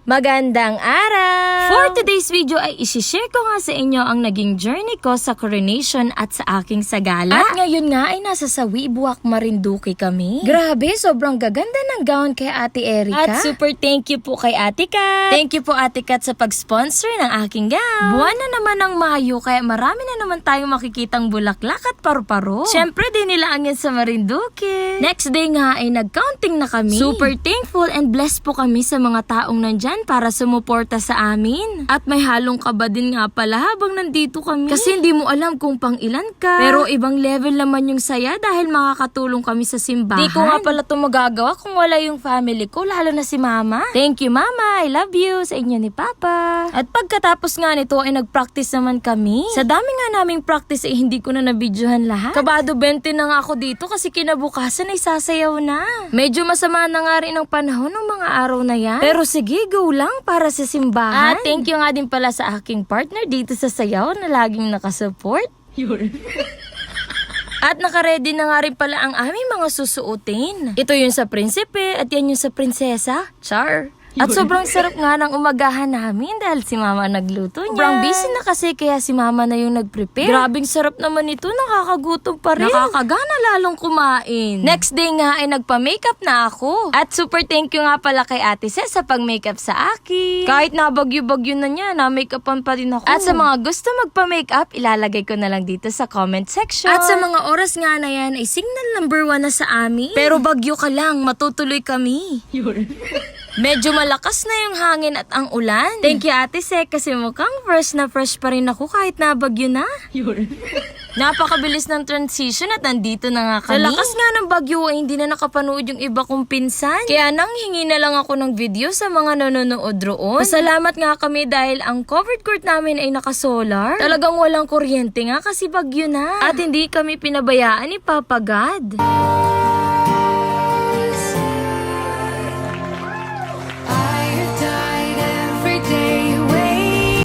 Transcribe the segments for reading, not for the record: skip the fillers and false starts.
Magandang araw! For today's video ay isishare ko nga sa inyo ang naging journey ko sa coronation at sa aking sagala. At ngayon nga ay nasa Sawi, Buwak, Marinduque kami. Grabe, sobrang gaganda ng gown kay Ate Erica. At super thank you po kay Ate Kat. Thank you po Ate Kat sa pag-sponsor ng aking gown. Buwan na naman ng Mayo kaya marami na naman tayong makikitang bulaklak at paru-paro. Syempre din nilaan yan sa Marinduque. Next day nga ay nag-counting na kami. Super thankful and blessed po kami sa mga taong nandyan para sumuporta sa amin. At may halong kaba din nga pala habang nandito kami. Kasi hindi mo alam kung pang ilan ka. Pero ibang level naman yung saya dahil makakatulong kami sa simbahan. Di ko nga pala ito magagawa kung wala yung family ko, lalo na si Mama. Thank you Mama, I love you sa inyo ni Papa. At pagkatapos nga nito ay nag-practice naman kami. Sa dami nga naming practice ay hindi ko na nabidyohan lahat. Kabado 20 na nga ako dito kasi kinabukasan ay sasayaw na. Medyo masama na nga rin ang panahon ng mga araw na yan. Pero sige, go lang para sa simbahan. At thank you nga din pala sa aking partner dito sa sayaw na laging nakasupport. At nakaredy na nga rin pala ang aming mga susuotin. Ito yung sa prinsipe at yan yung sa prinsesa. Char! At sobrang sarap nga ng umagahan namin dahil si Mama nagluto niya. Sobrang busy na kasi kaya si Mama na yung nag-prepare. Grabing sarap naman ito, nakakagutom pa rin. Nakakagana lalong kumain. Next day nga ay nagpa-makeup na ako. At super thank you nga pala kay Ate Ces sa pag-makeup sa akin. Kahit na bagyo-bagyo na niya, na-makeupan pa rin ako. At sa mga gusto magpa-makeup, ilalagay ko na lang dito sa comment section. At sa mga oras nga na yan ay signal number 1 na sa amin. Pero bagyo ka lang, matutuloy kami. Medyo malakas na yung hangin at ang ulan. Thank you Ate Sek kasi mukhang fresh na fresh pa rin ako kahit nabagyo na. Napakabilis ng transition at nandito na nga kami. Sa lakas nga ng bagyo ay hindi na nakapanood yung iba kong pinsan. Kaya nang hingi na lang ako ng video sa mga nanonood roon. Pasalamat nga kami dahil ang covered court namin ay naka-solar. Talagang walang kuryente nga kasi bagyo na. At hindi kami pinabayaan ni Papa God.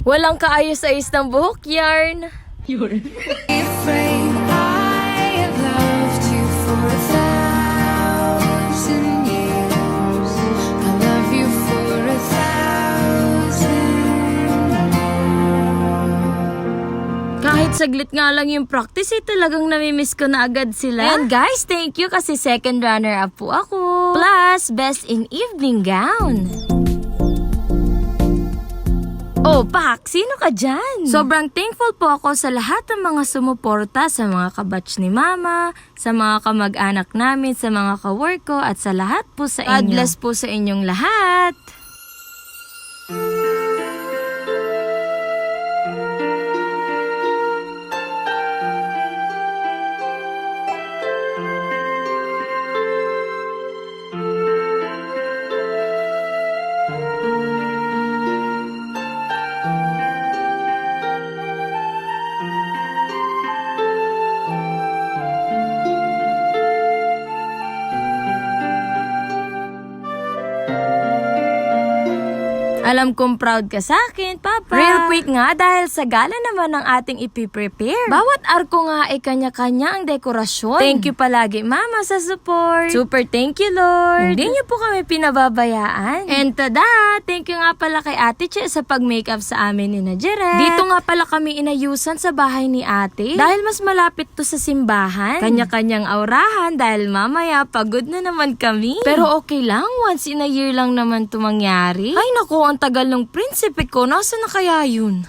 Walang kaayos-ayos ng buhok yarn. Kahit saglit nga lang yung practice, eh, talagang namimiss ko na agad sila. And guys, thank you kasi second runner-up po ako. Plus, best in evening gown. Oh, Pak, sino ka dyan? Sobrang thankful po ako sa lahat ng mga sumuporta, sa mga kabatch ni Mama, sa mga kamag-anak namin, sa mga kawork ko, at sa lahat po sa inyo. God bless po sa inyong lahat. Alam kong proud ka sa akin, Papa. Real quick nga dahil sa gala naman ang ating ipiprepare. Bawat arko nga ay kanya-kanya ang dekorasyon. Thank you palagi, Mama, sa support. Super thank you, Lord. Hindi niyo po kami pinababayaan. And tada! Thank you nga pala kay Ate Che sa pag-makeup sa amin ni Najeret. Dito nga pala kami inayusan sa bahay ni Ate. Dahil mas malapit to sa simbahan. Kanya-kanyang aurahan dahil mamaya pagod na naman kami. Pero okay lang, once in a year lang naman to mangyari. Ay naku, ang tagal ng prinsipe ko, nasa na kaya yun?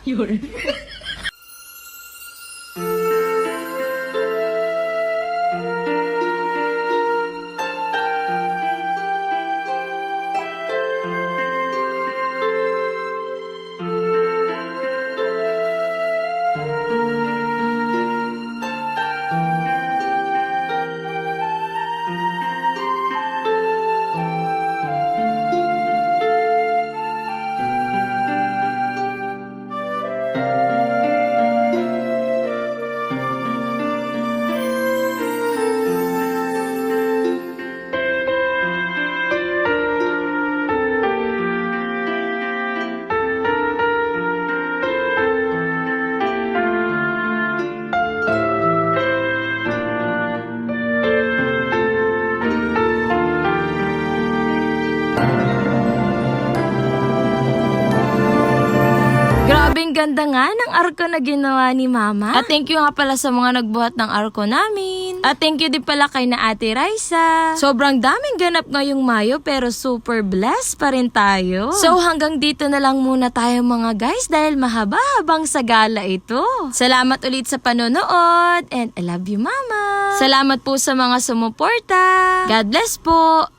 ganda nga ng arko na ginawa ni Mama. At thank you nga pala sa mga nagbuhat ng arko namin. At thank you din pala kay na Ate Raisa. Sobrang daming ganap ngayong Mayo pero super blessed pa rin tayo. So hanggang dito na lang muna tayo mga guys dahil mahaba-habang sa gala ito. Salamat ulit sa panonood and I love you Mama. Salamat po sa mga sumuporta. God bless po.